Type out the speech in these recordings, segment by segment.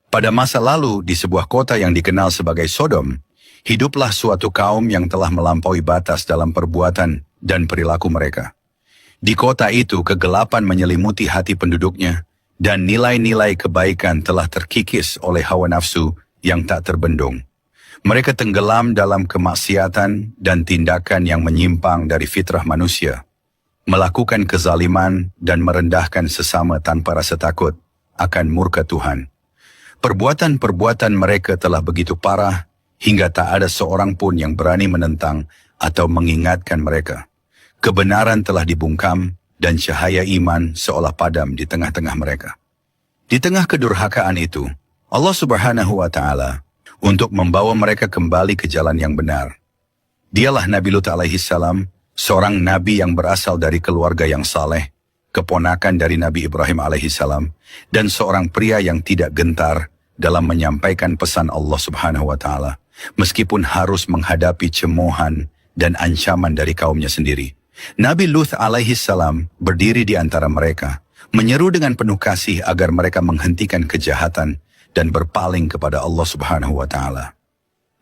Pada masa lalu, di sebuah kota yang dikenal sebagai Sodom, hiduplah suatu kaum yang telah melampaui batas dalam perbuatan dan perilaku mereka. Di kota itu, kegelapan menyelimuti hati penduduknya, dan nilai-nilai kebaikan telah terkikis oleh hawa nafsu yang tak terbendung. Mereka tenggelam dalam kemaksiatan dan tindakan yang menyimpang dari fitrah manusia, melakukan kezaliman dan merendahkan sesama tanpa rasa takut akan murka Tuhan. Perbuatan-perbuatan mereka telah begitu parah hingga tak ada seorang pun yang berani menentang atau mengingatkan mereka. Kebenaran telah dibungkam dan cahaya iman seolah padam di tengah-tengah mereka. Di tengah kedurhakaan itu, Allah Subhanahu wa Ta'ala untuk membawa mereka kembali ke jalan yang benar. Dialah Nabi Lut alaihissalam, seorang nabi yang berasal dari keluarga yang saleh, keponakan dari Nabi Ibrahim alaihissalam, dan seorang pria yang tidak gentar dalam menyampaikan pesan Allah Subhanahu wa Ta'ala, meskipun harus menghadapi cemoohan dan ancaman dari kaumnya sendiri. Nabi Lut alaihissalam berdiri di antara mereka, menyeru dengan penuh kasih agar mereka menghentikan kejahatan dan berpaling kepada Allah Subhanahu wa Ta'ala.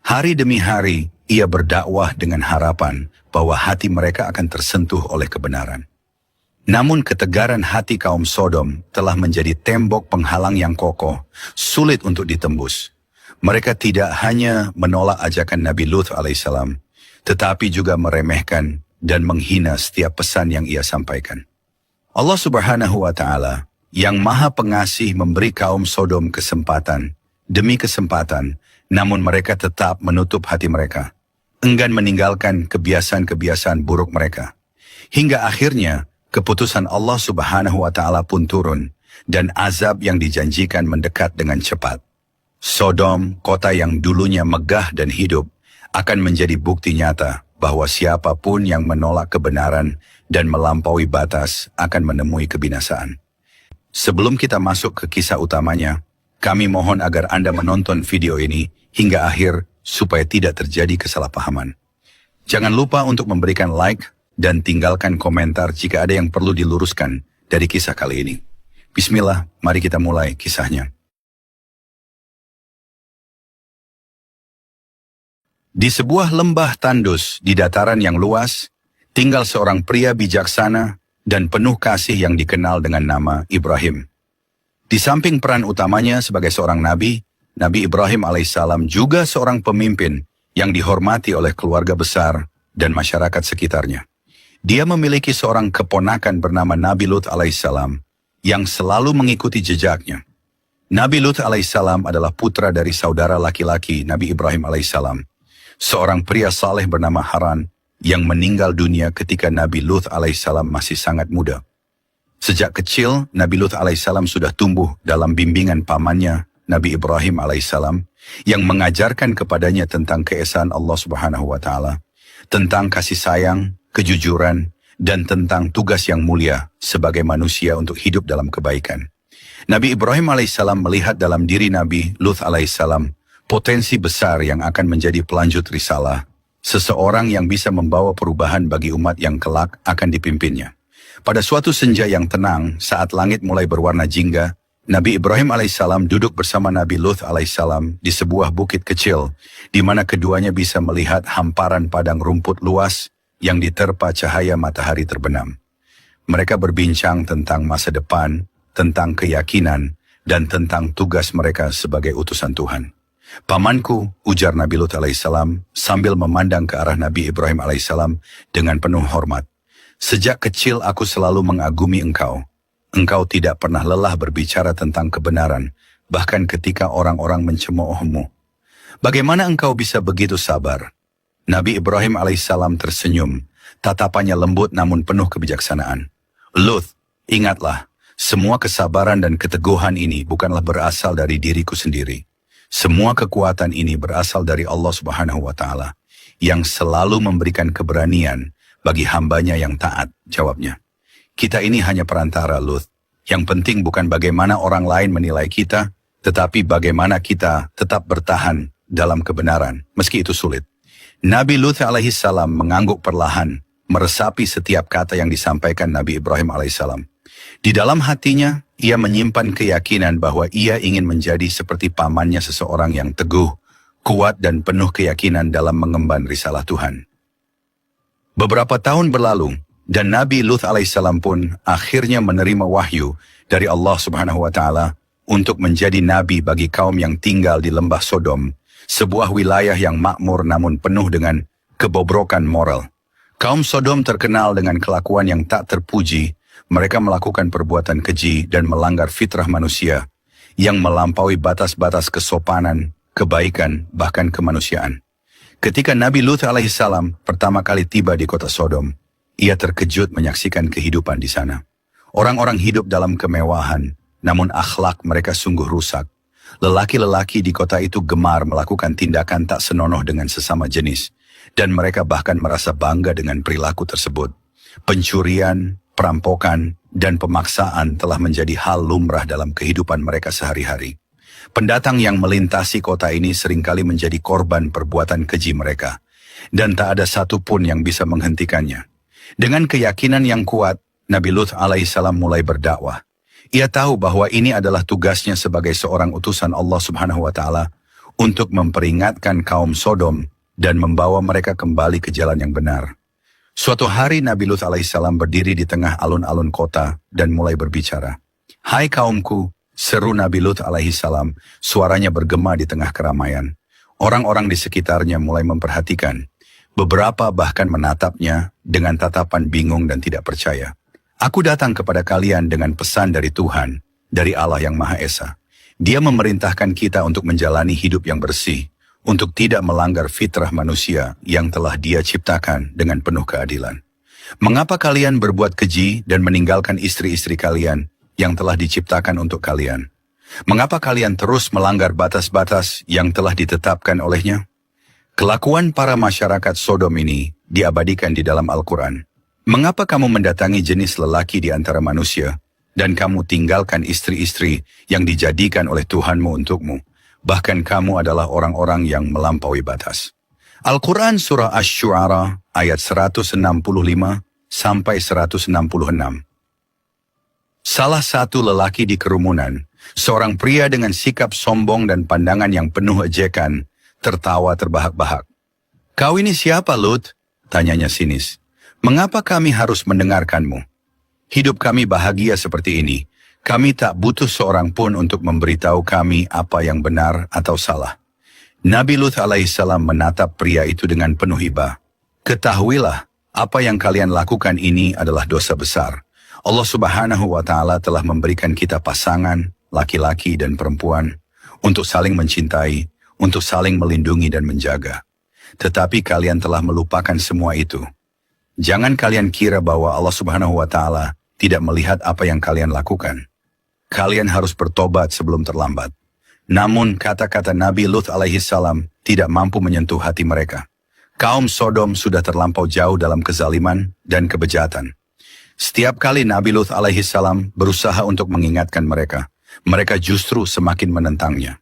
Hari demi hari, ia berdakwah dengan harapan bahwa hati mereka akan tersentuh oleh kebenaran. Namun ketegaran hati kaum Sodom telah menjadi tembok penghalang yang kokoh, sulit untuk ditembus. Mereka tidak hanya menolak ajakan Nabi Lut alaihissalam, tetapi juga meremehkan dan menghina setiap pesan yang ia sampaikan. Allah Subhanahu wa Ta'ala yang Maha Pengasih memberi kaum Sodom kesempatan demi kesempatan, namun mereka tetap menutup hati mereka, enggan meninggalkan kebiasaan-kebiasaan buruk mereka. Hingga akhirnya keputusan Allah Subhanahu wa Ta'ala pun turun, dan azab yang dijanjikan mendekat dengan cepat. Sodom, kota yang dulunya megah dan hidup, akan menjadi bukti nyata bahwa siapapun yang menolak kebenaran dan melampaui batas akan menemui kebinasaan. Sebelum kita masuk ke kisah utamanya, kami mohon agar Anda menonton video ini hingga akhir supaya tidak terjadi kesalahpahaman. Jangan lupa untuk memberikan like dan tinggalkan komentar jika ada yang perlu diluruskan dari kisah kali ini. Bismillah, mari kita mulai kisahnya. Di sebuah lembah tandus di dataran yang luas, tinggal seorang pria bijaksana dan penuh kasih yang dikenal dengan nama Ibrahim. Di samping peran utamanya sebagai seorang nabi, Nabi Ibrahim alaihissalam juga seorang pemimpin yang dihormati oleh keluarga besar dan masyarakat sekitarnya. Dia memiliki seorang keponakan bernama Nabi Lut alaihissalam yang selalu mengikuti jejaknya. Nabi Lut alaihissalam adalah putra dari saudara laki-laki Nabi Ibrahim alaihissalam, seorang pria saleh bernama Haran yang meninggal dunia ketika Nabi Lut alaihissalam masih sangat muda. Sejak kecil, Nabi Lut alaihissalam sudah tumbuh dalam bimbingan pamannya Nabi Ibrahim alaihissalam yang mengajarkan kepadanya tentang keesaan Allah Subhanahu wa Ta'ala, tentang kasih sayang, kejujuran, dan tentang tugas yang mulia sebagai manusia untuk hidup dalam kebaikan. Nabi Ibrahim alaihissalam melihat dalam diri Nabi Lut alaihissalam potensi besar yang akan menjadi pelanjut risalah, seseorang yang bisa membawa perubahan bagi umat yang kelak akan dipimpinnya. Pada suatu senja yang tenang, saat langit mulai berwarna jingga, Nabi Ibrahim alaihissalam duduk bersama Nabi Lut alaihissalam di sebuah bukit kecil, di mana keduanya bisa melihat hamparan padang rumput luas yang diterpa cahaya matahari terbenam. Mereka berbincang tentang masa depan, tentang keyakinan, dan tentang tugas mereka sebagai utusan Tuhan. "Pamanku," ujar Nabi Lut alaihissalam sambil memandang ke arah Nabi Ibrahim alaihissalam dengan penuh hormat. "Sejak kecil aku selalu mengagumi engkau. Engkau tidak pernah lelah berbicara tentang kebenaran, bahkan ketika orang-orang mencemoohmu. Bagaimana engkau bisa begitu sabar?" Nabi Ibrahim alaihissalam tersenyum, tatapannya lembut namun penuh kebijaksanaan. "Lut, ingatlah, semua kesabaran dan keteguhan ini bukanlah berasal dari diriku sendiri. Semua kekuatan ini berasal dari Allah Subhanahu wa Ta'ala, yang selalu memberikan keberanian bagi hambanya yang taat," jawabnya. "Kita ini hanya perantara, Lut. Yang penting bukan bagaimana orang lain menilai kita, tetapi bagaimana kita tetap bertahan dalam kebenaran, meski itu sulit." Nabi Lut alaihissalam mengangguk perlahan, meresapi setiap kata yang disampaikan Nabi Ibrahim alaihissalam. Di dalam hatinya, ia menyimpan keyakinan bahwa ia ingin menjadi seperti pamannya, seseorang yang teguh, kuat dan penuh keyakinan dalam mengemban risalah Tuhan. Beberapa tahun berlalu, dan Nabi Lut alaihissalam pun akhirnya menerima wahyu dari Allah Subhanahu wa Ta'ala untuk menjadi nabi bagi kaum yang tinggal di lembah Sodom, sebuah wilayah yang makmur namun penuh dengan kebobrokan moral. Kaum Sodom terkenal dengan kelakuan yang tak terpuji. Mereka melakukan perbuatan keji dan melanggar fitrah manusia yang melampaui batas-batas kesopanan, kebaikan, bahkan kemanusiaan. Ketika Nabi Lut alaihissalam pertama kali tiba di kota Sodom, ia terkejut menyaksikan kehidupan di sana. Orang-orang hidup dalam kemewahan, namun akhlak mereka sungguh rusak. Lelaki-lelaki di kota itu gemar melakukan tindakan tak senonoh dengan sesama jenis, dan mereka bahkan merasa bangga dengan perilaku tersebut. Pencurian, perampokan, dan pemaksaan telah menjadi hal lumrah dalam kehidupan mereka sehari-hari. Pendatang yang melintasi kota ini seringkali menjadi korban perbuatan keji mereka, dan tak ada satupun yang bisa menghentikannya. Dengan keyakinan yang kuat, Nabi Lut alaihissalam mulai berdakwah. Ia tahu bahwa ini adalah tugasnya sebagai seorang utusan Allah Subhanahu wa Ta'ala untuk memperingatkan kaum Sodom dan membawa mereka kembali ke jalan yang benar. Suatu hari Nabi Lut alaihissalam berdiri di tengah alun-alun kota dan mulai berbicara. "Hai kaumku," seru Nabi Lut alaihissalam, suaranya bergema di tengah keramaian. Orang-orang di sekitarnya mulai memperhatikan. Beberapa bahkan menatapnya dengan tatapan bingung dan tidak percaya. "Aku datang kepada kalian dengan pesan dari Tuhan, dari Allah yang Maha Esa. Dia memerintahkan kita untuk menjalani hidup yang bersih, untuk tidak melanggar fitrah manusia yang telah Dia ciptakan dengan penuh keadilan. Mengapa kalian berbuat keji dan meninggalkan istri-istri kalian yang telah diciptakan untuk kalian? Mengapa kalian terus melanggar batas-batas yang telah ditetapkan olehnya?" Kelakuan para masyarakat Sodom ini diabadikan di dalam Al-Quran. "Mengapa kamu mendatangi jenis lelaki di antara manusia, dan kamu tinggalkan istri-istri yang dijadikan oleh Tuhanmu untukmu? Bahkan kamu adalah orang-orang yang melampaui batas." Al-Quran Surah Asy-Syu'ara ayat 165 sampai 166. Salah satu lelaki di kerumunan, seorang pria dengan sikap sombong dan pandangan yang penuh ejekan, tertawa terbahak-bahak. "Kau ini siapa, Lut?" tanyanya sinis. "Mengapa kami harus mendengarkanmu? Hidup kami bahagia seperti ini. Kami tak butuh seorang pun untuk memberitahu kami apa yang benar atau salah." Nabi Lut alaihissalam menatap pria itu dengan penuh iba. "Ketahuilah, apa yang kalian lakukan ini adalah dosa besar. Allah Subhanahu wa Ta'ala telah memberikan kita pasangan, laki-laki dan perempuan, untuk saling mencintai, untuk saling melindungi dan menjaga. Tetapi kalian telah melupakan semua itu. Jangan kalian kira bahwa Allah Subhanahu wa Ta'ala tidak melihat apa yang kalian lakukan. Kalian harus bertobat sebelum terlambat." Namun kata-kata Nabi Lut alaihissalam tidak mampu menyentuh hati mereka. Kaum Sodom sudah terlampau jauh dalam kezaliman dan kebejatan. Setiap kali Nabi Lut alaihissalam berusaha untuk mengingatkan mereka, mereka justru semakin menentangnya.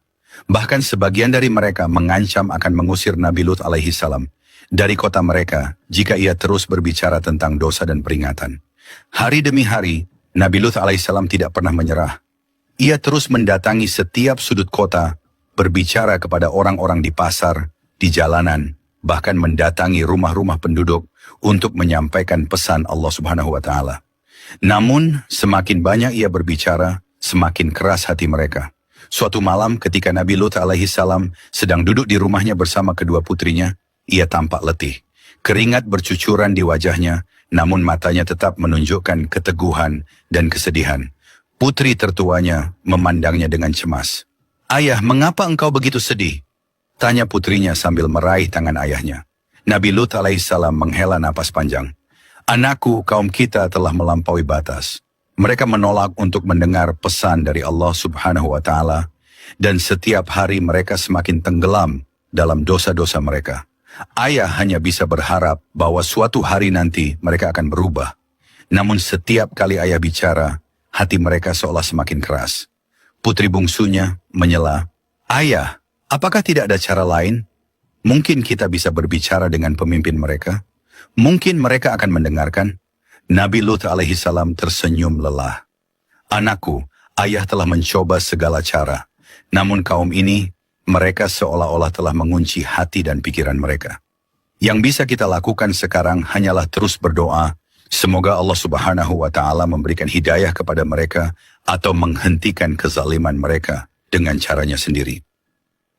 Bahkan sebagian dari mereka mengancam akan mengusir Nabi Lut alaihissalam dari kota mereka jika ia terus berbicara tentang dosa dan peringatan. Hari demi hari, Nabi Lut alaihissalam tidak pernah menyerah. Ia terus mendatangi setiap sudut kota, berbicara kepada orang-orang di pasar, di jalanan, bahkan mendatangi rumah-rumah penduduk untuk menyampaikan pesan Allah Subhanahu wa Ta'ala. Namun, semakin banyak ia berbicara, semakin keras hati mereka. Suatu malam ketika Nabi Lut alaihissalam sedang duduk di rumahnya bersama kedua putrinya, ia tampak letih. Keringat bercucuran di wajahnya, namun matanya tetap menunjukkan keteguhan dan kesedihan. Putri tertuanya memandangnya dengan cemas. "Ayah, mengapa engkau begitu sedih?" tanya putrinya sambil meraih tangan ayahnya. Nabi Lut alaihissalam menghela napas panjang. "Anakku, kaum kita telah melampaui batas. Mereka menolak untuk mendengar pesan dari Allah Subhanahu wa Ta'ala, dan setiap hari mereka semakin tenggelam dalam dosa-dosa mereka. Ayah hanya bisa berharap bahwa suatu hari nanti mereka akan berubah. Namun setiap kali ayah bicara, hati mereka seolah semakin keras." Putri bungsunya menyela, "Ayah, apakah tidak ada cara lain? Mungkin kita bisa berbicara dengan pemimpin mereka. Mungkin mereka akan mendengarkan." Nabi Lut alaihissalam tersenyum lelah. Anakku, ayah telah mencoba segala cara. Namun kaum ini, mereka seolah-olah telah mengunci hati dan pikiran mereka. Yang bisa kita lakukan sekarang hanyalah terus berdoa. Semoga Allah Subhanahu wa Ta'ala memberikan hidayah kepada mereka atau menghentikan kezaliman mereka dengan caranya sendiri.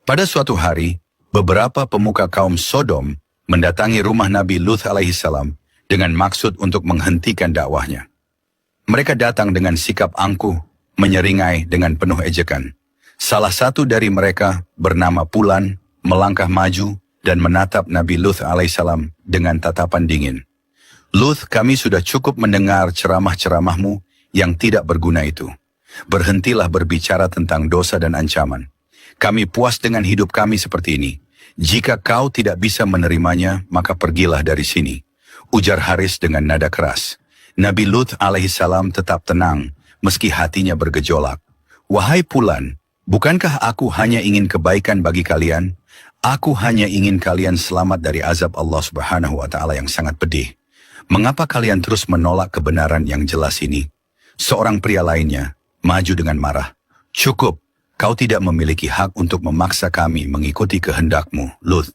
Pada suatu hari, beberapa pemuka kaum Sodom mendatangi rumah Nabi Lut alaihissalam dengan maksud untuk menghentikan dakwahnya. Mereka datang dengan sikap angkuh, menyeringai dengan penuh ejekan. Salah satu dari mereka bernama Pulan melangkah maju dan menatap Nabi Lut alaihissalam dengan tatapan dingin. Lut, kami sudah cukup mendengar ceramah-ceramahmu yang tidak berguna itu. Berhentilah berbicara tentang dosa dan ancaman. Kami puas dengan hidup kami seperti ini. Jika kau tidak bisa menerimanya, maka pergilah dari sini. Ujar Haris dengan nada keras. Nabi Lut alaihissalam tetap tenang, meski hatinya bergejolak. Wahai Pulan, bukankah aku hanya ingin kebaikan bagi kalian? Aku hanya ingin kalian selamat dari azab Allah Subhanahu wa Ta'ala yang sangat pedih. Mengapa kalian terus menolak kebenaran yang jelas ini? Seorang pria lainnya maju dengan marah. Cukup, kau tidak memiliki hak untuk memaksa kami mengikuti kehendakmu, Lut.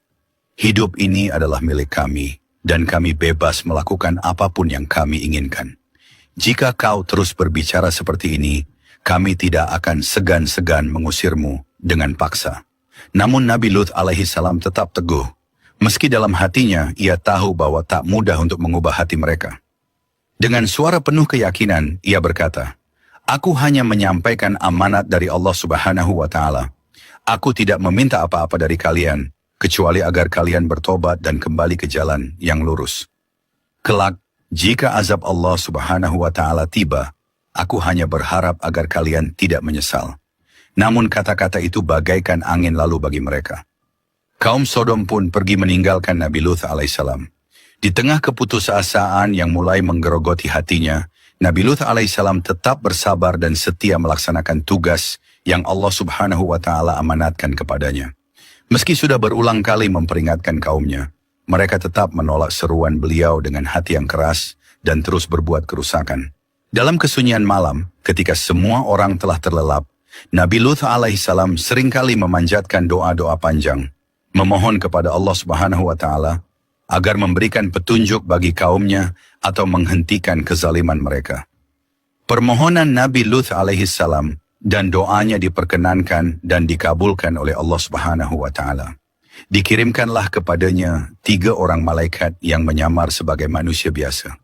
Hidup ini adalah milik kami, dan kami bebas melakukan apapun yang kami inginkan. Jika kau terus berbicara seperti ini, kami tidak akan segan-segan mengusirmu dengan paksa. Namun Nabi Lut alaihissalam tetap teguh. Meski dalam hatinya ia tahu bahwa tak mudah untuk mengubah hati mereka. Dengan suara penuh keyakinan, ia berkata, Aku hanya menyampaikan amanat dari Allah Subhanahu wa Ta'ala. Aku tidak meminta apa-apa dari kalian, kecuali agar kalian bertobat dan kembali ke jalan yang lurus. Kelak, jika azab Allah Subhanahu wa Ta'ala tiba, aku hanya berharap agar kalian tidak menyesal. Namun kata-kata itu bagaikan angin lalu bagi mereka. Kaum Sodom pun pergi meninggalkan Nabi Lut alaihissalam. Di tengah keputusasaan yang mulai menggerogoti hatinya, Nabi Lut alaihissalam tetap bersabar dan setia melaksanakan tugas yang Allah Subhanahu wa Ta'ala amanatkan kepadanya. Meski sudah berulang kali memperingatkan kaumnya, mereka tetap menolak seruan beliau dengan hati yang keras dan terus berbuat kerusakan. Dalam kesunyian malam, ketika semua orang telah terlelap, Nabi Lut alaihissalam seringkali memanjatkan doa-doa panjang, memohon kepada Allah Subhanahu wa Ta'ala agar memberikan petunjuk bagi kaumnya atau menghentikan kezaliman mereka. Permohonan Nabi Lut alaihissalam dan doanya diperkenankan dan dikabulkan oleh Allah Subhanahu wa Ta'ala. Dikirimkanlah kepadanya 3 orang malaikat yang menyamar sebagai manusia biasa.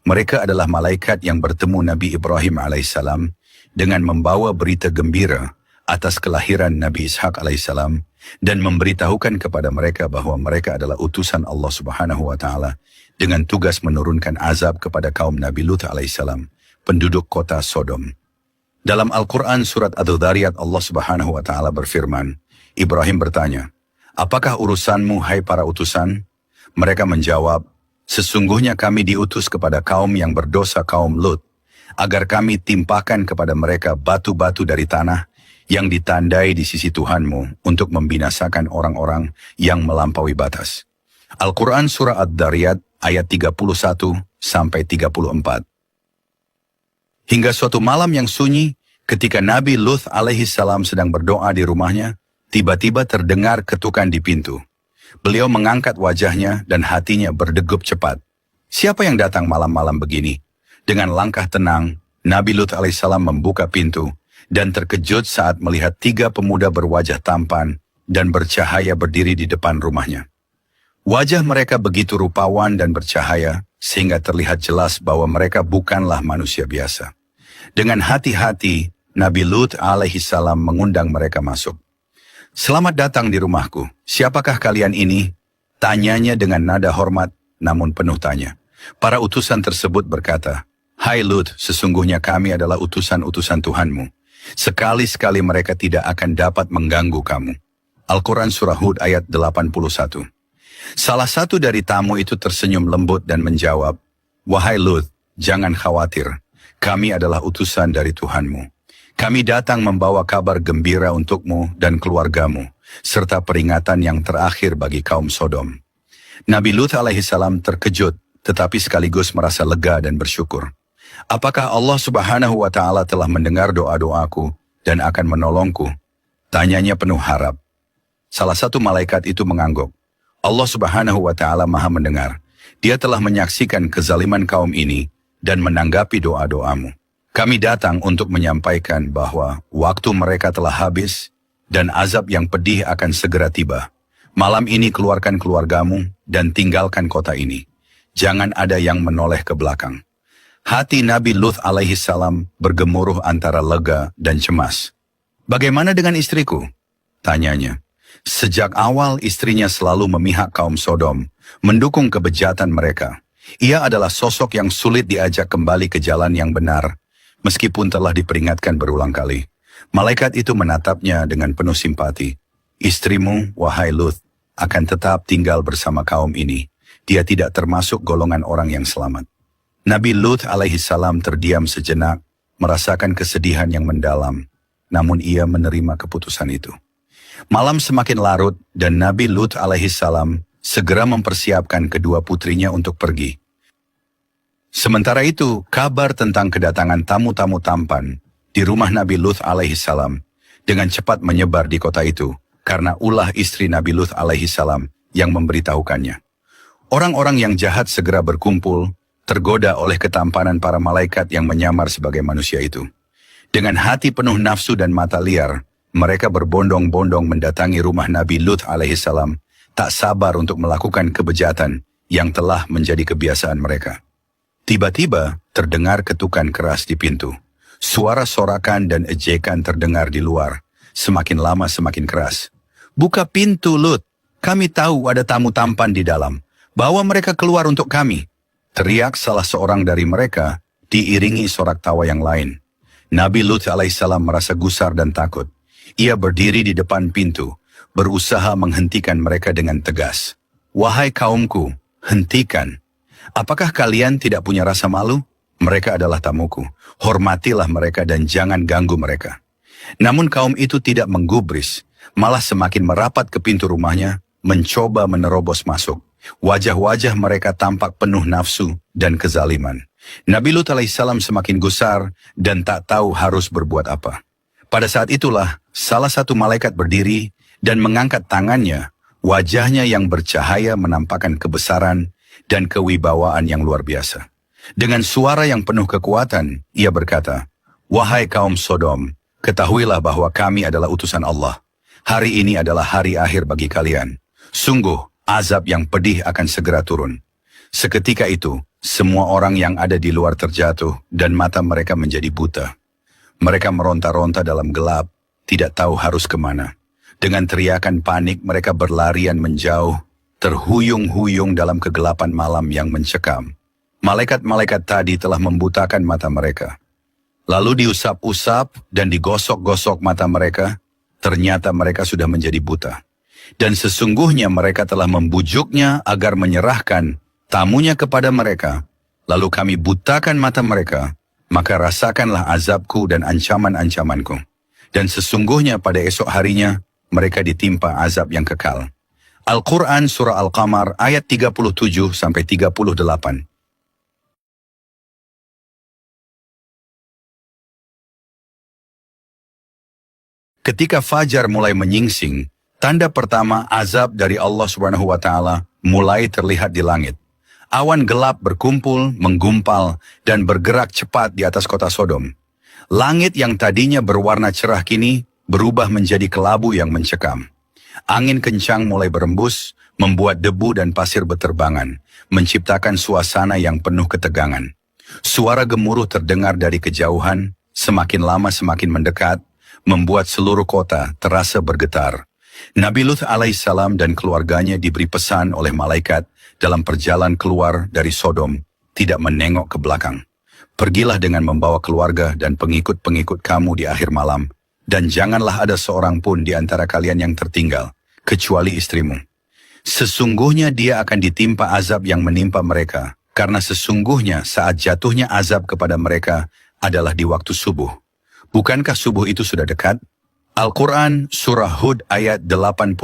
Mereka adalah malaikat yang bertemu Nabi Ibrahim alaihissalam dengan membawa berita gembira atas kelahiran Nabi Ishak alaihissalam dan memberitahukan kepada mereka bahwa mereka adalah utusan Allah Subhanahu wa Ta'ala dengan tugas menurunkan azab kepada kaum Nabi Lut alaihissalam, penduduk kota Sodom. Dalam Al-Quran surat Ad-Dhariyat Allah Subhanahu wa Ta'ala berfirman, Ibrahim bertanya, apakah urusanmu hai para utusan? Mereka menjawab, sesungguhnya kami diutus kepada kaum yang berdosa kaum Lut, agar kami timpakan kepada mereka batu-batu dari tanah yang ditandai di sisi Tuhanmu untuk membinasakan orang-orang yang melampaui batas. Al-Quran surah Ad-Dhariyat ayat 31-34. Hingga suatu malam yang sunyi, ketika Nabi Lut alaihissalam sedang berdoa di rumahnya, tiba-tiba terdengar ketukan di pintu. Beliau mengangkat wajahnya dan hatinya berdegup cepat. Siapa yang datang malam-malam begini? Dengan langkah tenang, Nabi Lut alaihissalam membuka pintu dan terkejut saat melihat 3 pemuda berwajah tampan dan bercahaya berdiri di depan rumahnya. Wajah mereka begitu rupawan dan bercahaya sehingga terlihat jelas bahwa mereka bukanlah manusia biasa. Dengan hati-hati, Nabi Lut alaihissalam mengundang mereka masuk. Selamat datang di rumahku. Siapakah kalian ini? Tanyanya dengan nada hormat, namun penuh tanya. Para utusan tersebut berkata, Hai Lut, sesungguhnya kami adalah utusan-utusan Tuhanmu. Sekali-sekali mereka tidak akan dapat mengganggu kamu. Al-Quran Surah Hud ayat 81. Salah satu dari tamu itu tersenyum lembut dan menjawab, Wahai Lut, jangan khawatir. Kami adalah utusan dari Tuhanmu. Kami datang membawa kabar gembira untukmu dan keluargamu, serta peringatan yang terakhir bagi kaum Sodom. Nabi Lut alaihissalam terkejut tetapi sekaligus merasa lega dan bersyukur. Apakah Allah Subhanahu wa Ta'ala telah mendengar doa-doaku dan akan menolongku? Tanyanya penuh harap. Salah satu malaikat itu mengangguk. Allah Subhanahu wa Ta'ala Maha mendengar. Dia telah menyaksikan kezaliman kaum ini dan menanggapi doa-doamu. Kami datang untuk menyampaikan bahwa waktu mereka telah habis dan azab yang pedih akan segera tiba. Malam ini keluarkan keluargamu dan tinggalkan kota ini. Jangan ada yang menoleh ke belakang. Hati Nabi Lut alaihi salam bergemuruh antara lega dan cemas. Bagaimana dengan istriku? Tanyanya. Sejak awal istrinya selalu memihak kaum Sodom, mendukung kebejatan mereka. Ia adalah sosok yang sulit diajak kembali ke jalan yang benar, meskipun telah diperingatkan berulang kali. Malaikat itu menatapnya dengan penuh simpati. Istrimu, wahai Lut, akan tetap tinggal bersama kaum ini. Dia tidak termasuk golongan orang yang selamat. Nabi Lut alaihi salam terdiam sejenak, merasakan kesedihan yang mendalam, namun ia menerima keputusan itu. Malam semakin larut dan Nabi Lut alaihi salam segera mempersiapkan kedua putrinya untuk pergi. Sementara itu, kabar tentang kedatangan tamu-tamu tampan di rumah Nabi Lut alaihi salam dengan cepat menyebar di kota itu karena ulah istri Nabi Lut alaihi salam yang memberitahukannya. Orang-orang yang jahat segera berkumpul, tergoda oleh ketampanan para malaikat yang menyamar sebagai manusia itu. Dengan hati penuh nafsu dan mata liar, mereka berbondong-bondong mendatangi rumah Nabi Lut alaihissalam, tak sabar untuk melakukan kebejatan yang telah menjadi kebiasaan mereka. Tiba-tiba terdengar ketukan keras di pintu. Suara sorakan dan ejekan terdengar di luar, semakin lama semakin keras. "Buka pintu, Lut. Kami tahu ada tamu tampan di dalam. Bawa mereka keluar untuk kami." Teriak salah seorang dari mereka, diiringi sorak tawa yang lain. Nabi Lut alaihissalam merasa gusar dan takut. Ia berdiri di depan pintu, berusaha menghentikan mereka dengan tegas. "Wahai kaumku, hentikan. Apakah kalian tidak punya rasa malu? Mereka adalah tamuku. Hormatilah mereka dan jangan ganggu mereka." Namun kaum itu tidak menggubris, malah semakin merapat ke pintu rumahnya, mencoba menerobos masuk. Wajah-wajah mereka tampak penuh nafsu dan kezaliman. Nabi Lut alaihissalam semakin gusar dan tak tahu harus berbuat apa. Pada saat itulah, salah satu malaikat berdiri dan mengangkat tangannya, wajahnya yang bercahaya menampakkan kebesaran dan kewibawaan yang luar biasa. Dengan suara yang penuh kekuatan, ia berkata, "Wahai kaum Sodom, ketahuilah bahwa kami adalah utusan Allah. Hari ini adalah hari akhir bagi kalian. Sungguh, azab yang pedih akan segera turun." Seketika itu, semua orang yang ada di luar terjatuh dan mata mereka menjadi buta. Mereka meronta-ronta dalam gelap, tidak tahu harus kemana. Dengan teriakan panik mereka berlarian menjauh, terhuyung-huyung dalam kegelapan malam yang mencekam. Malaikat-malaikat tadi telah membutakan mata mereka. Lalu diusap-usap dan digosok-gosok mata mereka, ternyata mereka sudah menjadi buta. Dan sesungguhnya mereka telah membujuknya agar menyerahkan tamunya kepada mereka. Lalu kami butakan mata mereka, maka rasakanlah azabku dan ancaman-ancamanku. Dan sesungguhnya pada esok harinya, mereka ditimpa azab yang kekal. Al-Quran Surah Al-Qamar ayat 37-38. Ketika fajar mulai menyingsing, tanda pertama azab dari Allah Subhanahu wa Ta'ala mulai terlihat di langit. Awan gelap berkumpul, menggumpal, dan bergerak cepat di atas kota Sodom. Langit yang tadinya berwarna cerah kini berubah menjadi kelabu yang mencekam. Angin kencang mulai berembus, membuat debu dan pasir berterbangan, menciptakan suasana yang penuh ketegangan. Suara gemuruh terdengar dari kejauhan, semakin lama semakin mendekat, membuat seluruh kota terasa bergetar. Nabi Lut alaihissalam dan keluarganya diberi pesan oleh malaikat dalam perjalanan keluar dari Sodom, tidak menengok ke belakang. Pergilah dengan membawa keluarga dan pengikut-pengikut kamu di akhir malam, dan janganlah ada seorang pun di antara kalian yang tertinggal, kecuali istrimu. Sesungguhnya dia akan ditimpa azab yang menimpa mereka, karena sesungguhnya saat jatuhnya azab kepada mereka adalah di waktu subuh. Bukankah subuh itu sudah dekat? Al-Quran Surah Hud ayat 81.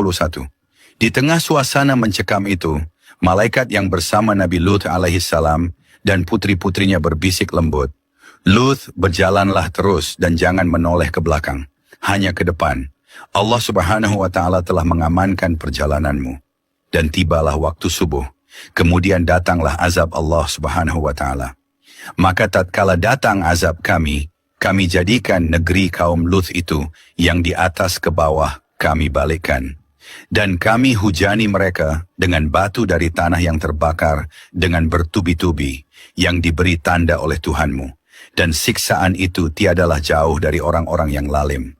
Di tengah suasana mencekam itu, Malaikat yang bersama Nabi Lut alaihissalam dan putri-putrinya berbisik lembut, Lut, berjalanlah terus dan jangan menoleh ke belakang, hanya ke depan. Allah Subhanahu wa Ta'ala telah mengamankan perjalananmu. Dan tibalah waktu subuh, kemudian datanglah azab Allah Subhanahu wa Ta'ala. Maka tatkala datang azab kami jadikan negeri kaum Lut itu yang di atas ke bawah kami balikkan. Dan kami hujani mereka dengan batu dari tanah yang terbakar dengan bertubi-tubi yang diberi tanda oleh Tuhanmu. Dan siksaan itu tiadalah jauh dari orang-orang yang lalim.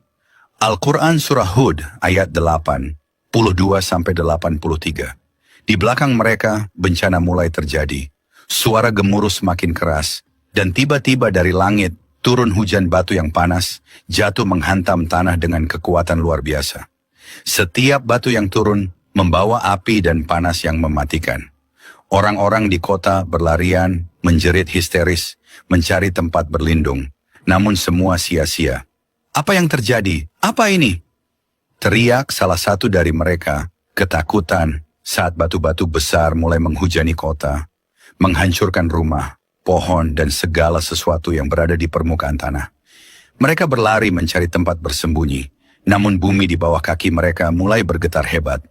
Al-Quran Surah Hud ayat 82-83. Di belakang mereka bencana mulai terjadi. Suara gemuruh semakin keras, dan tiba-tiba dari langit turun hujan batu yang panas, jatuh menghantam tanah dengan kekuatan luar biasa. Setiap batu yang turun membawa api dan panas yang mematikan. Orang-orang di kota berlarian, menjerit histeris, mencari tempat berlindung. Namun semua sia-sia. Apa yang terjadi? Apa ini? Teriak salah satu dari mereka, ketakutan saat batu-batu besar mulai menghujani kota, menghancurkan rumah, pohon, dan segala sesuatu yang berada di permukaan tanah. Mereka berlari mencari tempat bersembunyi, namun bumi di bawah kaki mereka mulai bergetar hebat.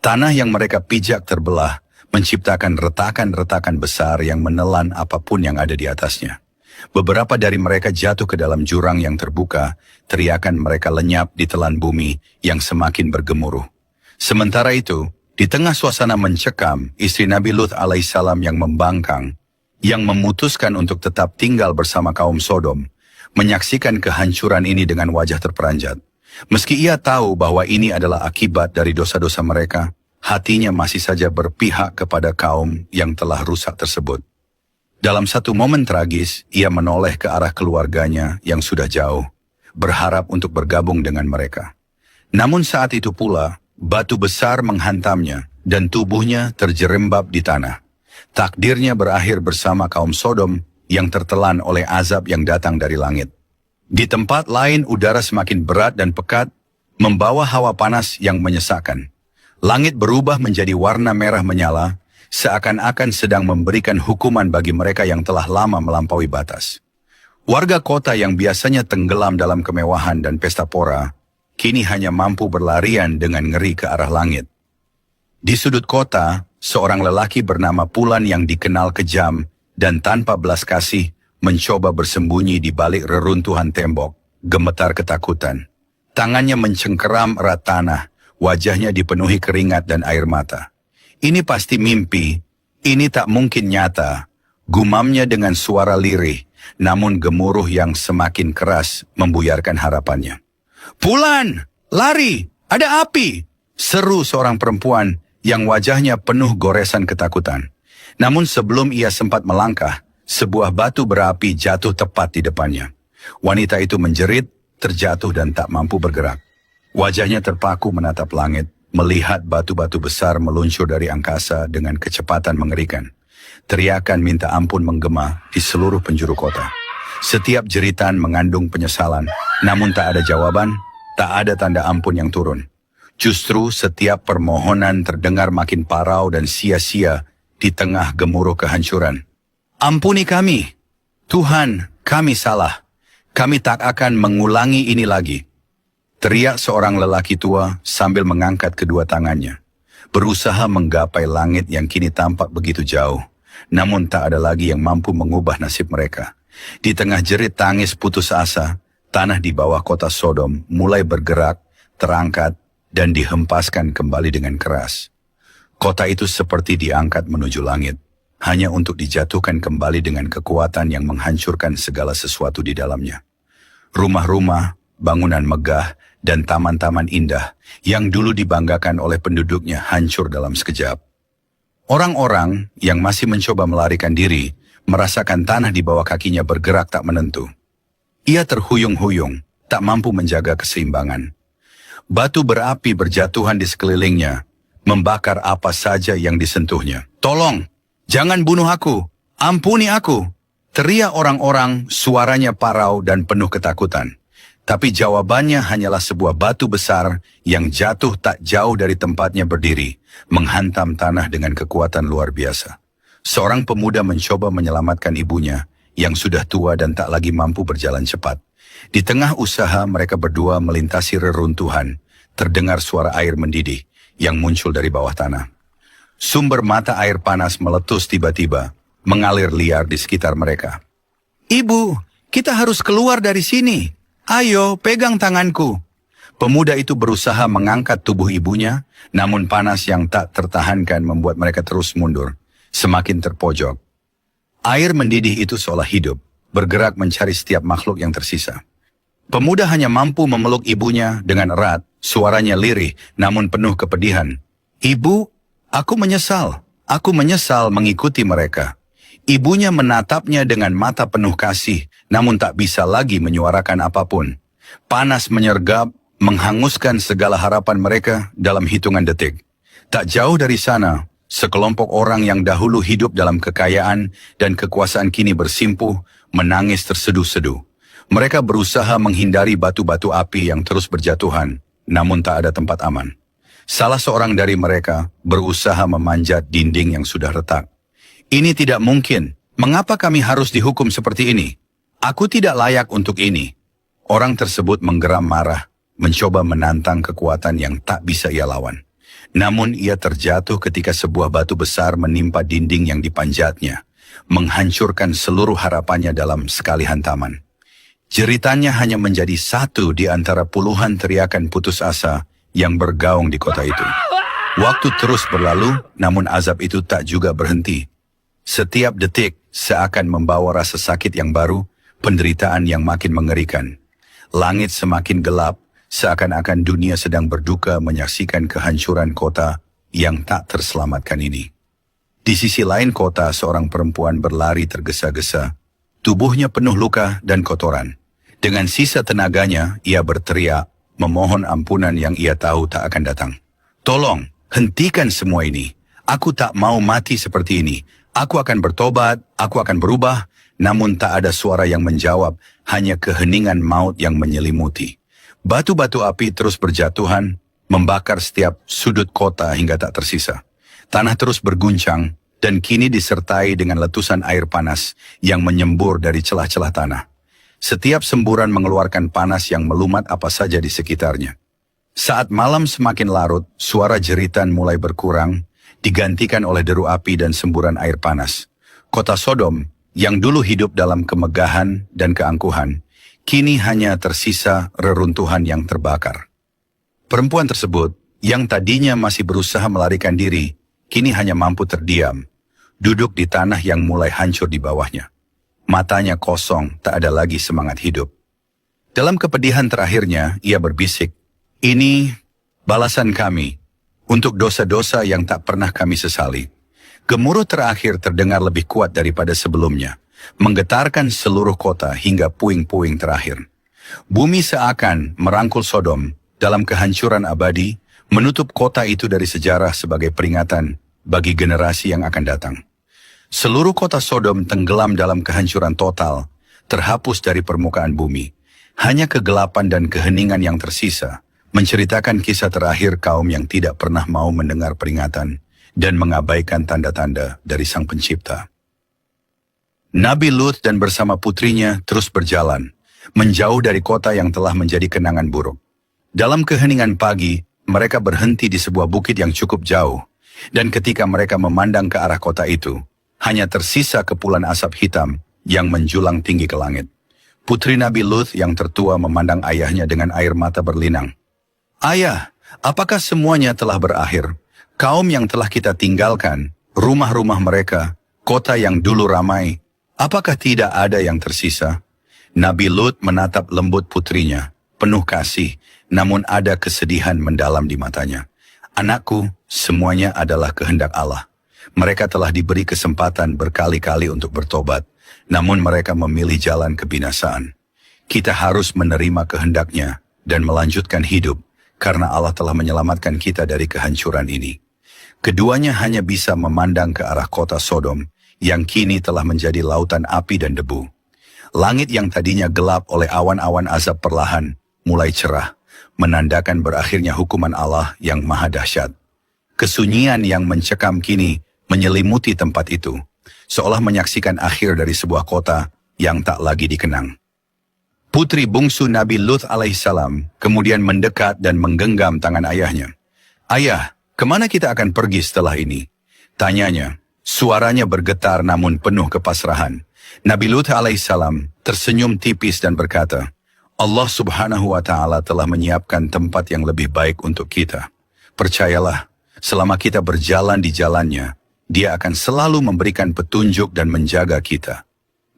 Tanah yang mereka pijak terbelah, menciptakan retakan-retakan besar yang menelan apapun yang ada di atasnya. Beberapa dari mereka jatuh ke dalam jurang yang terbuka, teriakan mereka lenyap di telan bumi yang semakin bergemuruh. Sementara itu, di tengah suasana mencekam, istri Nabi Lut alaihissalam yang membangkang, yang memutuskan untuk tetap tinggal bersama kaum Sodom, menyaksikan kehancuran ini dengan wajah terperanjat. Meski ia tahu bahwa ini adalah akibat dari dosa-dosa mereka, hatinya masih saja berpihak kepada kaum yang telah rusak tersebut. Dalam satu momen tragis, ia menoleh ke arah keluarganya yang sudah jauh, berharap untuk bergabung dengan mereka. Namun saat itu pula, batu besar menghantamnya dan tubuhnya terjerembab di tanah. Takdirnya berakhir bersama kaum Sodom yang tertelan oleh azab yang datang dari langit. Di tempat lain udara semakin berat dan pekat, membawa hawa panas yang menyesakkan. Langit berubah menjadi warna merah menyala, seakan-akan sedang memberikan hukuman bagi mereka yang telah lama melampaui batas. Warga kota yang biasanya tenggelam dalam kemewahan dan pesta pora, kini hanya mampu berlarian dengan ngeri ke arah langit. Di sudut kota, seorang lelaki bernama Pulan yang dikenal kejam dan tanpa belas kasih mencoba bersembunyi di balik reruntuhan tembok, gemetar ketakutan. Tangannya mencengkeram erat tanah, wajahnya dipenuhi keringat dan air mata. Ini pasti mimpi, ini tak mungkin nyata, gumamnya dengan suara lirih, namun gemuruh yang semakin keras membuyarkan harapannya. Pulan, lari, ada api, seru seorang perempuan yang wajahnya penuh goresan ketakutan. Namun sebelum ia sempat melangkah, sebuah batu berapi jatuh tepat di depannya. Wanita itu menjerit, terjatuh dan tak mampu bergerak. Wajahnya terpaku menatap langit, melihat batu-batu besar meluncur dari angkasa dengan kecepatan mengerikan. Teriakan minta ampun menggema di seluruh penjuru kota. Setiap jeritan mengandung penyesalan, namun tak ada jawaban, tak ada tanda ampun yang turun. Justru setiap permohonan terdengar makin parau dan sia-sia di tengah gemuruh kehancuran. Ampuni kami, Tuhan, kami salah. Kami tak akan mengulangi ini lagi. Teriak seorang lelaki tua sambil mengangkat kedua tangannya. Berusaha menggapai langit yang kini tampak begitu jauh. Namun tak ada lagi yang mampu mengubah nasib mereka. Di tengah jerit tangis putus asa, tanah di bawah kota Sodom mulai bergerak, terangkat, dan dihempaskan kembali dengan keras. Kota itu seperti diangkat menuju langit, hanya untuk dijatuhkan kembali dengan kekuatan yang menghancurkan segala sesuatu di dalamnya. Rumah-rumah, bangunan megah, dan taman-taman indah yang dulu dibanggakan oleh penduduknya hancur dalam sekejap. Orang-orang yang masih mencoba melarikan diri merasakan tanah di bawah kakinya bergerak tak menentu. Ia terhuyung-huyung, tak mampu menjaga keseimbangan. Batu berapi berjatuhan di sekelilingnya, membakar apa saja yang disentuhnya. Tolong, jangan bunuh aku, ampuni aku, teriak orang-orang, suaranya parau dan penuh ketakutan. Tapi jawabannya hanyalah sebuah batu besar yang jatuh tak jauh dari tempatnya berdiri, menghantam tanah dengan kekuatan luar biasa. Seorang pemuda mencoba menyelamatkan ibunya, yang sudah tua dan tak lagi mampu berjalan cepat. Di tengah usaha mereka berdua melintasi reruntuhan, terdengar suara air mendidih yang muncul dari bawah tanah. Sumber mata air panas meletus tiba-tiba, mengalir liar di sekitar mereka. "Ibu, kita harus keluar dari sini. Ayo, pegang tanganku." Pemuda itu berusaha mengangkat tubuh ibunya, namun panas yang tak tertahankan membuat mereka terus mundur, semakin terpojok. Air mendidih itu seolah hidup, bergerak mencari setiap makhluk yang tersisa. Pemuda hanya mampu memeluk ibunya dengan erat, suaranya lirih namun penuh kepedihan. "Ibu, aku menyesal mengikuti mereka." Ibunya menatapnya dengan mata penuh kasih, namun tak bisa lagi menyuarakan apapun. Panas menyergap, menghanguskan segala harapan mereka dalam hitungan detik. Tak jauh dari sana, sekelompok orang yang dahulu hidup dalam kekayaan dan kekuasaan kini bersimpuh, menangis terseduh-seduh. Mereka berusaha menghindari batu-batu api yang terus berjatuhan, namun tak ada tempat aman. Salah seorang dari mereka berusaha memanjat dinding yang sudah retak. "Ini tidak mungkin. Mengapa kami harus dihukum seperti ini? Aku tidak layak untuk ini." Orang tersebut menggeram marah, mencoba menantang kekuatan yang tak bisa ia lawan. Namun ia terjatuh ketika sebuah batu besar menimpa dinding yang dipanjatnya, menghancurkan seluruh harapannya dalam sekali hantaman. Jeritannya hanya menjadi satu di antara puluhan teriakan putus asa yang bergaung di kota itu. Waktu terus berlalu, namun azab itu tak juga berhenti. Setiap detik seakan membawa rasa sakit yang baru, penderitaan yang makin mengerikan. Langit semakin gelap, seakan-akan dunia sedang berduka menyaksikan kehancuran kota yang tak terselamatkan ini. Di sisi lain kota, seorang perempuan berlari tergesa-gesa. Tubuhnya penuh luka dan kotoran. Dengan sisa tenaganya, ia berteriak, memohon ampunan yang ia tahu tak akan datang. "Tolong, hentikan semua ini. Aku tak mau mati seperti ini. Aku akan bertobat, aku akan berubah." Namun tak ada suara yang menjawab, hanya keheningan maut yang menyelimuti. Batu-batu api terus berjatuhan, membakar setiap sudut kota hingga tak tersisa. Tanah terus berguncang, dan kini disertai dengan letusan air panas yang menyembur dari celah-celah tanah. Setiap semburan mengeluarkan panas yang melumat apa saja di sekitarnya. Saat malam semakin larut, suara jeritan mulai berkurang, digantikan oleh deru api dan semburan air panas. Kota Sodom, yang dulu hidup dalam kemegahan dan keangkuhan, kini hanya tersisa reruntuhan yang terbakar. Perempuan tersebut, yang tadinya masih berusaha melarikan diri, kini hanya mampu terdiam, duduk di tanah yang mulai hancur di bawahnya. Matanya kosong, tak ada lagi semangat hidup. Dalam kepedihan terakhirnya, ia berbisik, "Ini balasan kami untuk dosa-dosa yang tak pernah kami sesali." Gemuruh terakhir terdengar lebih kuat daripada sebelumnya, menggetarkan seluruh kota hingga puing-puing terakhir. Bumi seakan merangkul Sodom dalam kehancuran abadi, menutup kota itu dari sejarah sebagai peringatan bagi generasi yang akan datang. Seluruh kota Sodom tenggelam dalam kehancuran total, terhapus dari permukaan bumi. Hanya kegelapan dan keheningan yang tersisa, menceritakan kisah terakhir kaum yang tidak pernah mau mendengar peringatan dan mengabaikan tanda-tanda dari Sang Pencipta. Nabi Lut dan bersama putrinya terus berjalan, menjauh dari kota yang telah menjadi kenangan buruk. Dalam keheningan pagi, mereka berhenti di sebuah bukit yang cukup jauh, dan ketika mereka memandang ke arah kota itu, hanya tersisa kepulan asap hitam yang menjulang tinggi ke langit. Putri Nabi Lut yang tertua memandang ayahnya dengan air mata berlinang. "Ayah, apakah semuanya telah berakhir? Kaum yang telah kita tinggalkan, rumah-rumah mereka, kota yang dulu ramai, apakah tidak ada yang tersisa?" Nabi Lut menatap lembut putrinya, penuh kasih, namun ada kesedihan mendalam di matanya. "Anakku, semuanya adalah kehendak Allah. Mereka telah diberi kesempatan berkali-kali untuk bertobat, namun mereka memilih jalan kebinasaan. Kita harus menerima kehendaknya dan melanjutkan hidup, karena Allah telah menyelamatkan kita dari kehancuran ini." Keduanya hanya bisa memandang ke arah kota Sodom, yang kini telah menjadi lautan api dan debu. Langit yang tadinya gelap oleh awan-awan azab perlahan, mulai cerah, menandakan berakhirnya hukuman Allah yang maha dahsyat. Kesunyian yang mencekam kini menyelimuti tempat itu, seolah menyaksikan akhir dari sebuah kota yang tak lagi dikenang. Putri bungsu Nabi Lut alaihissalam kemudian mendekat dan menggenggam tangan ayahnya. "Ayah, kemana kita akan pergi setelah ini?" tanyanya. Suaranya bergetar namun penuh kepasrahan. Nabi Lut alaihissalam tersenyum tipis dan berkata, "Allah subhanahu wa ta'ala telah menyiapkan tempat yang lebih baik untuk kita. Percayalah, selama kita berjalan di jalannya, Dia akan selalu memberikan petunjuk dan menjaga kita."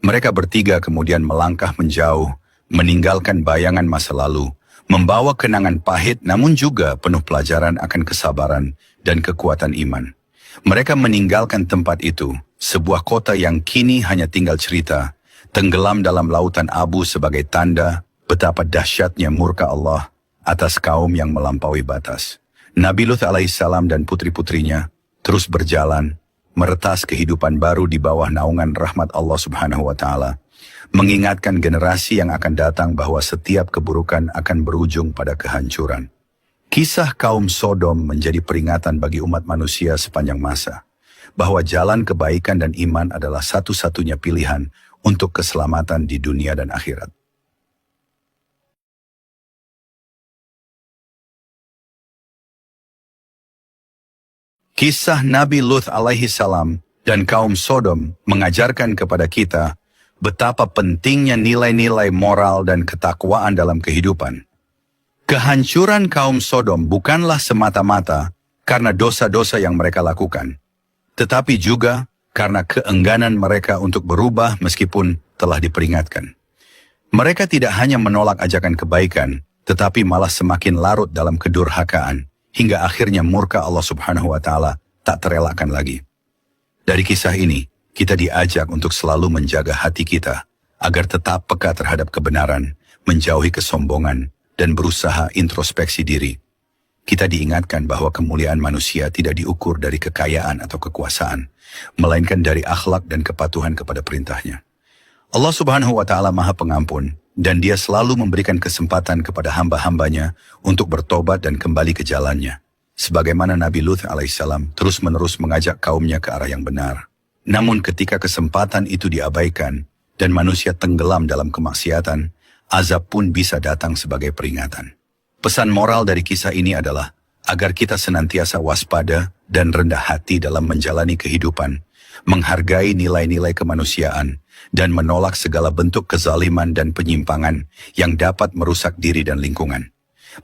Mereka bertiga kemudian melangkah menjauh, meninggalkan bayangan masa lalu, membawa kenangan pahit namun juga penuh pelajaran akan kesabaran dan kekuatan iman. Mereka meninggalkan tempat itu, sebuah kota yang kini hanya tinggal cerita, tenggelam dalam lautan abu sebagai tanda betapa dahsyatnya murka Allah atas kaum yang melampaui batas. Nabi Lut alaihissalam dan putri-putrinya terus berjalan, meretas kehidupan baru di bawah naungan rahmat Allah subhanahu wa ta'ala, mengingatkan generasi yang akan datang bahwa setiap keburukan akan berujung pada kehancuran. Kisah kaum Sodom menjadi peringatan bagi umat manusia sepanjang masa, bahwa jalan kebaikan dan iman adalah satu-satunya pilihan untuk keselamatan di dunia dan akhirat. Kisah Nabi Lut alaihi salam dan kaum Sodom mengajarkan kepada kita betapa pentingnya nilai-nilai moral dan ketakwaan dalam kehidupan. Kehancuran kaum Sodom bukanlah semata-mata karena dosa-dosa yang mereka lakukan, tetapi juga karena keengganan mereka untuk berubah meskipun telah diperingatkan. Mereka tidak hanya menolak ajakan kebaikan, tetapi malah semakin larut dalam kedurhakaan, hingga akhirnya murka Allah subhanahu wa ta'ala tak terelakkan lagi. Dari kisah ini, kita diajak untuk selalu menjaga hati kita, agar tetap peka terhadap kebenaran, menjauhi kesombongan, dan berusaha introspeksi diri. Kita diingatkan bahwa kemuliaan manusia tidak diukur dari kekayaan atau kekuasaan, melainkan dari akhlak dan kepatuhan kepada perintahnya. Allah subhanahu wa ta'ala maha pengampun, dan Dia selalu memberikan kesempatan kepada hamba-hambanya untuk bertobat dan kembali ke jalannya. Sebagaimana Nabi Lut alaihissalam terus-menerus mengajak kaumnya ke arah yang benar. Namun ketika kesempatan itu diabaikan dan manusia tenggelam dalam kemaksiatan, azab pun bisa datang sebagai peringatan. Pesan moral dari kisah ini adalah agar kita senantiasa waspada dan rendah hati dalam menjalani kehidupan, menghargai nilai-nilai kemanusiaan, dan menolak segala bentuk kezaliman dan penyimpangan yang dapat merusak diri dan lingkungan.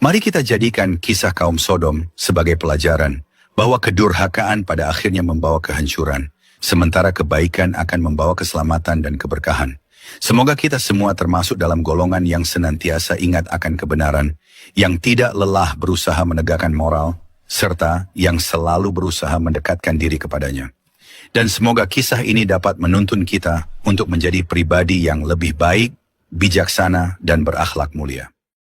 Mari kita jadikan kisah kaum Sodom sebagai pelajaran bahwa kedurhakaan pada akhirnya membawa kehancuran, sementara kebaikan akan membawa keselamatan dan keberkahan. Semoga kita semua termasuk dalam golongan yang senantiasa ingat akan kebenaran, yang tidak lelah berusaha menegakkan moral, serta yang selalu berusaha mendekatkan diri kepadanya. Dan semoga kisah ini dapat menuntun kita untuk menjadi pribadi yang lebih baik, bijaksana, dan berakhlak mulia.